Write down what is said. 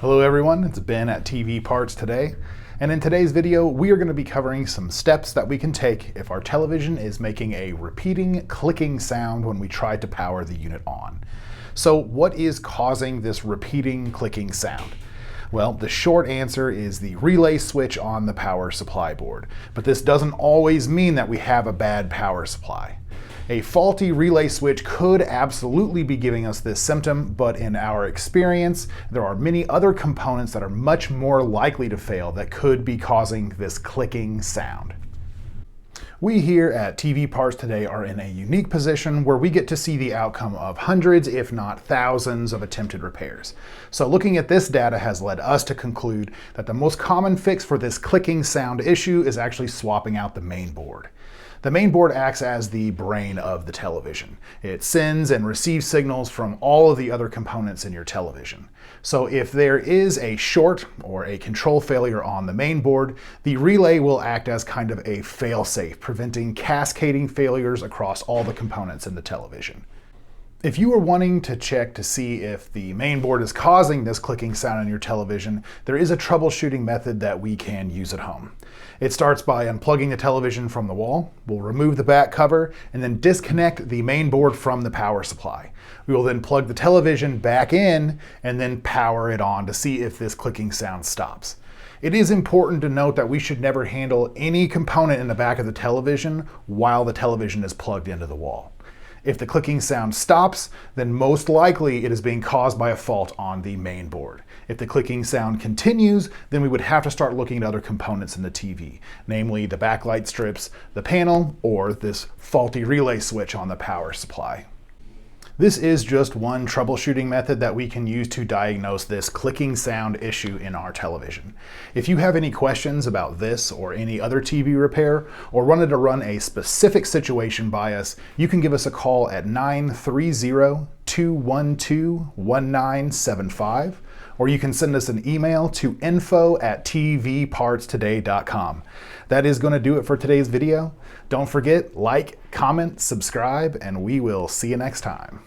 Hello everyone, it's Ben at TV Parts Today, and in today's video we are going to be covering some steps that we can take if our television is making a repeating clicking sound when we try to power the unit on. So what is causing this repeating clicking sound? Well, the short answer is the relay switch on the power supply board, but this doesn't always mean that we have a bad power supply. A faulty relay switch could absolutely be giving us this symptom, but in our experience, there are many other components that are much more likely to fail that could be causing this clicking sound. We here at TV Parts Today are in a unique position where we get to see the outcome of hundreds, if not thousands, of attempted repairs. So looking at this data has led us to conclude that the most common fix for this clicking sound issue is actually swapping out the main board. The main board acts as the brain of the television. It sends and receives signals from all of the other components in your television. So if there is a short or a control failure on the main board, the relay will act as kind of a fail-safe, preventing cascading failures across all the components in the television. If you are wanting to check to see if the main board is causing this clicking sound on your television, there is a troubleshooting method that we can use at home. It starts by unplugging the television from the wall. We'll remove the back cover and then disconnect the main board from the power supply. We will then plug the television back in and then power it on to see if this clicking sound stops. It is important to note that we should never handle any component in the back of the television while the television is plugged into the wall. If the clicking sound stops, then most likely it is being caused by a fault on the main board. If the clicking sound continues, then we would have to start looking at other components in the TV, namely the backlight strips, the panel, or this faulty relay switch on the power supply. This is just one troubleshooting method that we can use to diagnose this clicking sound issue in our television. If you have any questions about this or any other TV repair, or wanted to run a specific situation by us, you can give us a call at 930-212-1975, or you can send us an email to info@tvpartstoday.com. That is going to do it for today's video. Don't forget, like, comment, subscribe, and we will see you next time.